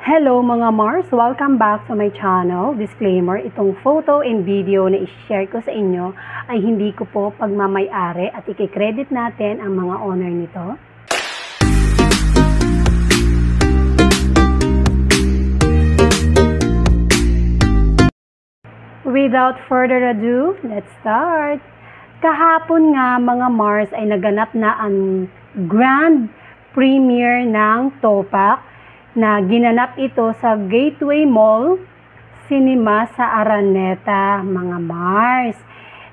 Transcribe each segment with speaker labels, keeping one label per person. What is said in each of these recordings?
Speaker 1: Hello mga Mars! Welcome back to my channel. Disclaimer, itong photo and video na i-share ko sa inyo ay hindi ko po pagmamay-ari at i-credit natin ang mga owner nito. Without further ado, let's start! Kahapon nga mga Mars ay naganap na ang grand premiere ng Topak na ginanap ito sa Gateway Mall Cinema sa Araneta, mga Mars.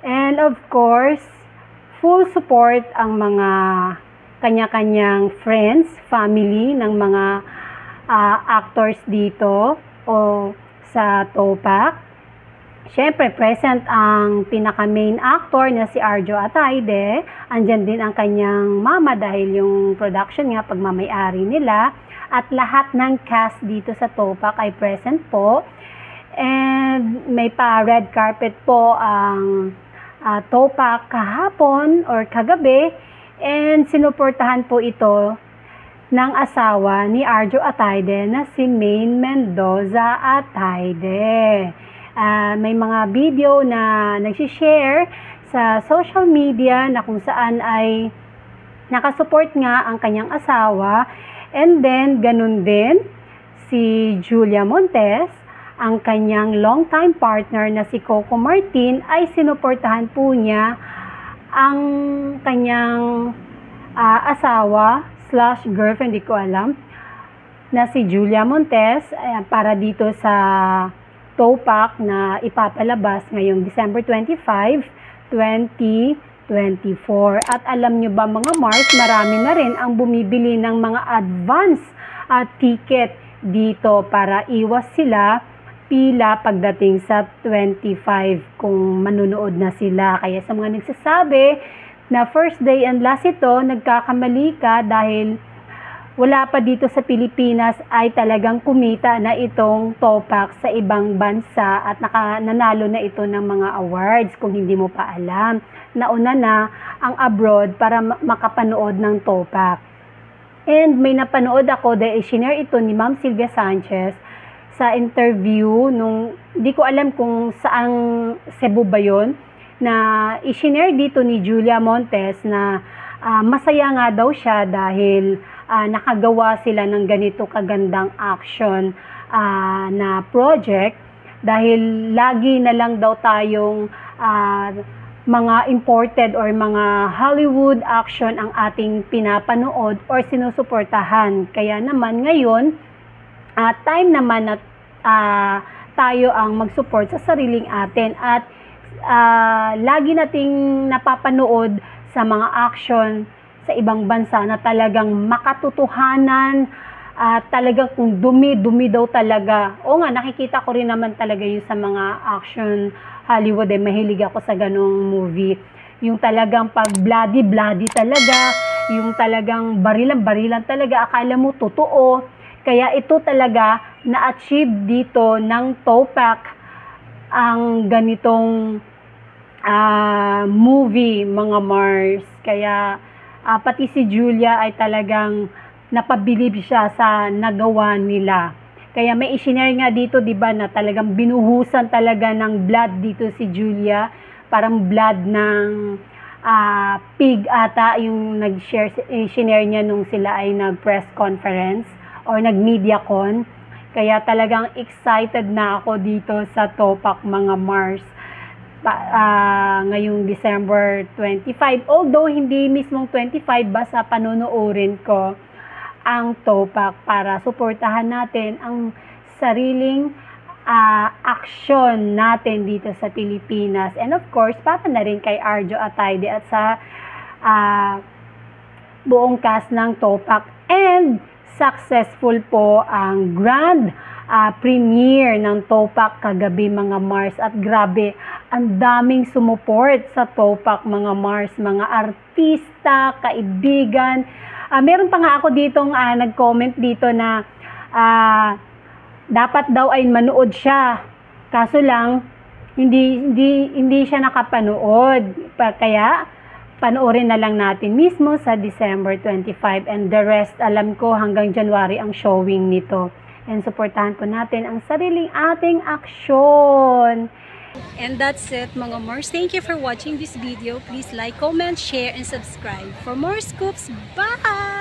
Speaker 1: And of course, full support ang mga kanya-kanyang friends, family ng mga actors dito o sa Topak. Siyempre, present ang pinaka-main actor na si Arjo Atayde. Andyan din ang kanyang mama dahil yung production nga pagmamay-ari nila. At lahat ng cast dito sa Topak ay present po. And may pa-red carpet po ang Topak kahapon or kagabi. And sinuportahan po ito ng asawa ni Arjo Atayde na si Maine Mendoza Atayde. May mga video na nagsishare sa social media na kung saan ay nakasupport nga ang kanyang asawa. And then, ganun din, si Julia Montes, ang kanyang longtime partner na si Coco Martin, ay sinuportahan po niya ang kanyang asawa / girlfriend, di ko alam, na si Julia Montes para dito sa Topak na ipapalabas ngayong December 25, 2024. At alam nyo ba mga Mars, marami na rin ang bumibili ng mga advance ticket dito para iwas sila pila pagdating sa 25 kung manunood na sila. Kaya sa mga nagsasabi na first day and last ito, nagkakamali ka dahil wala pa dito sa Pilipinas ay talagang kumita na itong Topak sa ibang bansa at nanalo na ito ng mga awards kung hindi mo pa alam. Nauna na ang abroad para makapanood ng Topak. And may napanood ako dahil i-share ito ni Ma'am Sylvia Sanchez sa interview nung di ko alam kung saang Cebu ba yun, na i-share dito ni Julia Montes na masaya nga daw siya dahil nakagawa sila ng ganito kagandang action na project dahil lagi na lang daw tayong mga imported or mga Hollywood action ang ating pinapanood or sinusuportahan. Kaya naman ngayon, time naman na tayo ang mag-support sa sariling atin at lagi nating napapanood sa mga action sa ibang bansa na talagang makatotohanan, talagang kung dumi daw talaga. O nga, nakikita ko rin naman talaga yung sa mga action Hollywood, mahilig ako sa ganong movie. Yung talagang pag bloody talaga, yung talagang barilan talaga, akala mo totoo. Kaya ito talaga na-achieve dito ng Topak ang ganitong movie, mga Mars. Kaya pati si Julia ay talagang napabilib siya sa nagawa nila. Kaya may i-share nga dito, 'di ba, na talagang binuhusan talaga ng blood dito si Julia, parang blood ng pig ata yung nag-share niya nung sila ay nag-press conference or nag-mediacon. Kaya talagang excited na ako dito sa Topak, mga Mars. Ngayong December 25, although hindi mismong 25, basta panonoorin ko ang Topak para suportahan natin ang sariling aksyon natin dito sa Pilipinas. And of course, para na rin kay Arjo Atayde at sa buong cast ng Topak. And successful po ang grand premiere ng Topak kagabi, mga Mars. At grabe, ang daming sumuport sa Topak, mga Mars, mga artista, kaibigan. Meron pa nga ako ditong nag-comment dito na dapat daw ay manood siya. Kaso lang, hindi siya nakapanood. Kaya panoorin na lang natin mismo sa December 25 and the rest, alam ko hanggang January ang showing nito. And supportahan po natin ang sariling ating aksyon. And that's it mga Mars. Thank you for watching this video. Please like, comment, share, and subscribe for more scoops. Bye!